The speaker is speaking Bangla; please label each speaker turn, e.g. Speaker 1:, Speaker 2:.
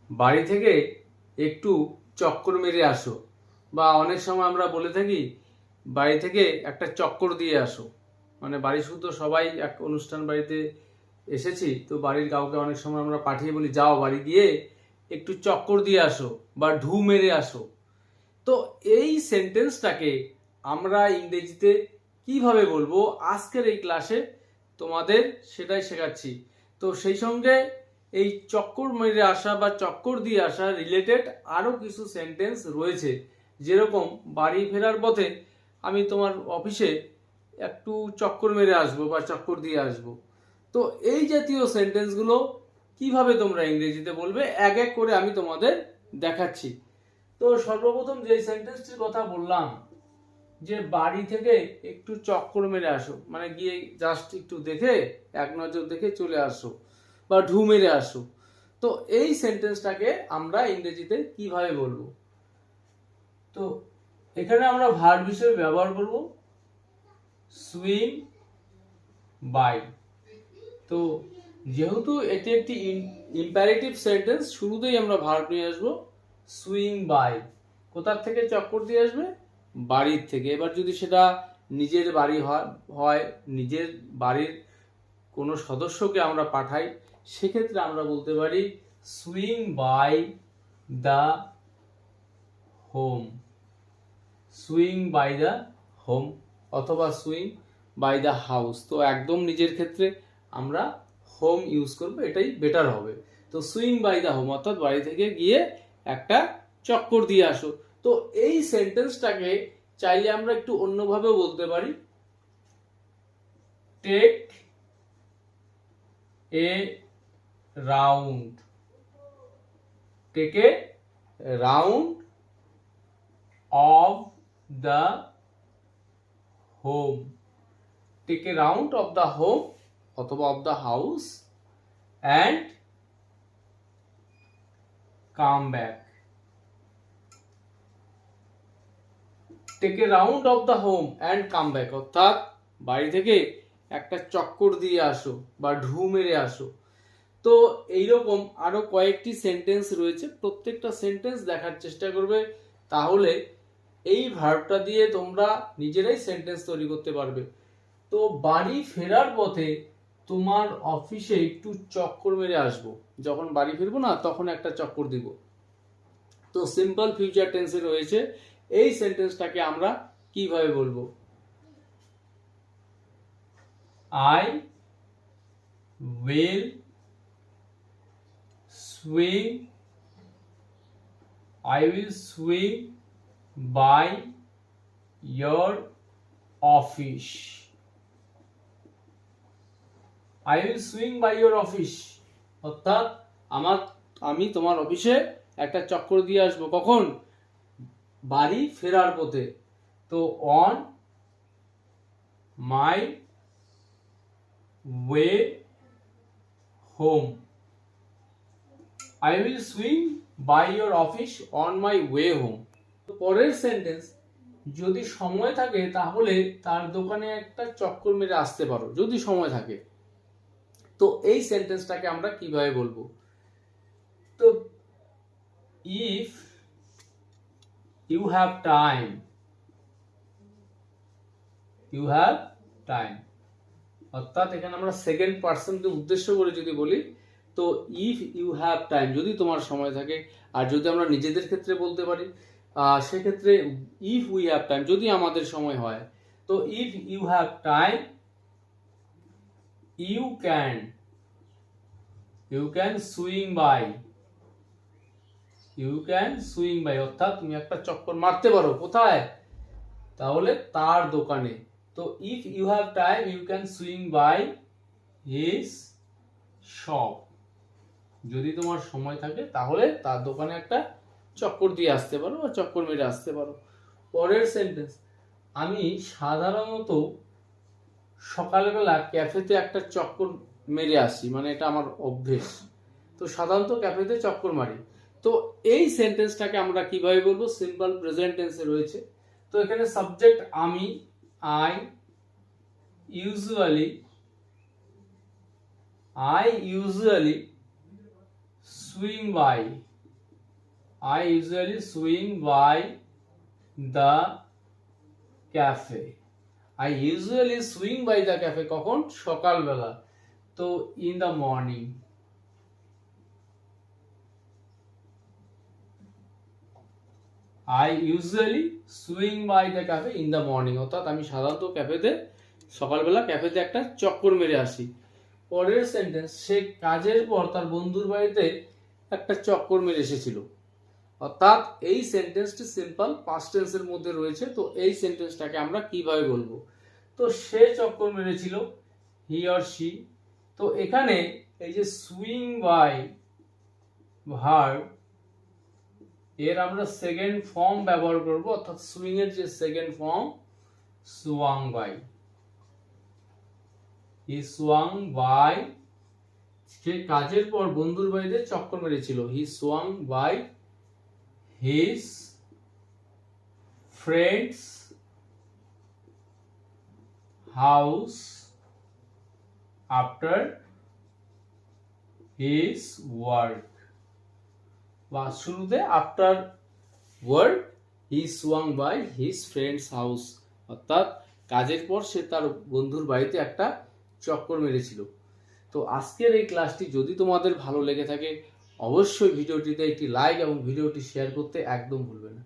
Speaker 1: বাড়ি থেকে একটু চক্কর মেরে আসো, বা অনেক সময় আমরা বলে থাকি বাড়ি থেকে একটা চক্কর দিয়ে আসো। মানে বাড়ি শুধু সবাই এক অনুষ্ঠান বাড়িতে এসেছি, তো বাড়ির কাউকে অনেক সময় আমরা পাঠিয়ে বলি যাও বাড়ি গিয়ে একটু চক্কর দিয়ে আসো বা ঢু মেরে আসো। তো এই সেন্টেন্সটাকে আমরা ইংরেজিতে কিভাবে বলবো আজকের এই ক্লাসে তোমাদের সেটাই শেখাচ্ছি। তো সেই সঙ্গে এই চক্কর মেরে আসা বা চক্কর দিয়ে আসা রিলেটেড আরও কিছু সেন্টেন্স রয়েছে, যেরকম বাড়ি ফেরার পথে আমি তোমার অফিসে একটু চক্কর মেরে আসবো বা চক্কর দিয়ে আসবো। তো এই জাতীয় সেন্টেন্সগুলো কিভাবে তোমরা ইংরেজিতে বলবে এক এক করে আমি তোমাদের দেখাচ্ছি। তো সর্বপ্রথম যে সেন্টেন্সটির কথা বললাম যে বাড়ি থেকে একটু চক্কর মেরে আসো, মানে গিয়ে জাস্ট একটু দেখে এক নজর দেখে চলে আসো বা ঢু মেরে আসো। তো এই সেন্টেন্সটাকে আমরা ইংরেজিতে কিভাবে বলবো? তো এখানে আমরা ভার্ব হিসেবে ব্যবহার করব সুইং বাই। তো যেহেতু এটি একটি ইম্পারেটিভ সেন্টেন্স, শুরুতেই আমরা ভার্ব নিয়ে আসবো সুইং বাই। কোথার থেকে চক্কর দিয়ে আসবে? বাড়ির থেকে। এবার যদি সেটা নিজের বাড়ি হয়, নিজের বাড়ির কোনো সদস্যকে আমরা পাঠাই, সেক্ষেত্রে আমরা বলতে পারি swing by the home, swing by the home, অথবা সুইং বাই দ্য হাউস। তো একদম নিজের ক্ষেত্রে আমরা হোম ইউজ করবো, এটাই বেটার হবে। তো সুইং বাই দ্য হোম অর্থাৎ বাড়ি থেকে গিয়ে একটা চক্কর দিয়ে আসো। তো এই সেন্টেন্সটাকে চাইলে আমরা একটু অন্যভাবেও বলতে পারি, take a round, take a round of the home, take a round of the home অথবা of the house and come back, take a round of the home and come back অর্থাৎ বাড়ি থেকে একটা চক্কর দিয়ে আসো বা ঢু মেরে আসো। তো এইরকম আরো কয়েকটি সেন্টেন্স রয়েছে, প্রত্যেকটা সেন্টেন্স দেখার চেষ্টা করবে, তাহলে এই ভার্বটা দিয়ে তোমরা নিজেরাই সেন্টেন্স তৈরি করতে পারবে। তো বাড়ি ফেরার পথে তোমার অফিসে একটু চক্কর মেরে আসবো, যখন বাড়ি ফিরবো না তখন একটা চক্কর দিব। তো সিম্পল ফিউচার টেন্সে রয়েছে, এই সেন্টেন্সটাকে আমরা কিভাবে বলবো? I will swing, I will swing by your office, I will swing by your office অর্থাৎ আমি তোমার অফিসে একটা চক্কর দিয়ে আসবো, কখন? বাড়ি ফেরার পথে। তো on my way home, I will swing by your office on my way home. পরের সেন্টেন্স, যদি সময় থাকে তাহলে তার দোকানে একটা চক্কর মেরে আসতে পারো, যদি সময় থাকে। তো এই সেন্টেন্সটাকে আমরা কিভাবে বলবো? তো if you have time, you have time অর্থাৎ এখানে আমরা সেকেন্ড পার্সনকে উদ্দেশ্য করে যদি বলি, তো ইফ ইউ হ্যাভ টাইম যদি তোমার সময় থাকে। আর যদি আমরা নিজেদের ক্ষেত্রে বলতে পারি সেক্ষেত্রে ইফ উই হ্যাভ টাইম, যদি আমাদের সময় হয়। তো if you have time you can swing by, you can swing by অর্থাৎ তুমি একটা চক্কর মারতে পারো, কোথায়? তাহলে তার দোকানে। তো if you have time you can swing by his shop, যদি তোমার সময় থাকে তাহলে তার দোকানে একটা চক্কর দিয়ে আসতে পারো বা চক্কর মেরে আসতে পারো। পরের সেন্টেন্স, আমি সাধারণত সকালবেলা ক্যাফেতে একটা চক্কর মেরে আসি, মানে এটা আমার অভ্যেস। তো সাধারণত ক্যাফেতে চক্কর মারি। তো এই সেন্টেন্সটাকে আমরা কিভাবে বলবো? সিম্পল প্রেজেন্ট টেন্সে রয়েছে। তো এখানে সাবজেক্ট আমি, I usually swing by, I usually swing by the cafe. I usually swing by the cafe কখন? সকালবেলা। তো in the morning. I usually swing by the cafe in the morning, অর্থাৎ আমি সাধারণত সকালবেলা ক্যাফেতে একটা চক্কর মেরে আসি। পরের সেন্টেন্স, সে কাজের পর তার বন্ধুর বাড়িতে একটা চক্কর মেরে এসেছিল। অর্থাৎ এই সেন্টেন্সটি সিম্পল পাস্ট টেন্সের মধ্যে রয়েছে। তো এই সেন্টেন্সটাকে আমরা কিভাবে বলবো? তো সে চক্কর মেরেছিল, হি অর শি। তো এখানে এই যে সুইং বাই ভার্ব, এর আমরা সেকেন্ড ফর্ম ব্যবহার করব, অর্থাৎ সুইং এর যে second form swung by. He swung by, সে কাজের পর বন্ধুর বাড়িতে চক্কর মেরেছিল। He swung by his friend's house after his work, বা শুরুতে after work he swung by his friend's house, অর্থাৎ কাজের পর সে তার বন্ধুর বাড়িতে একটা চক্কর মেরেছিল। তো আজকের এই ক্লাসটি যদি তোমাদের ভালো লেগে থাকে অবশ্যই ভিডিওটিতে একটি লাইক এবং ভিডিওটি শেয়ার করতে একদম ভুলবে না।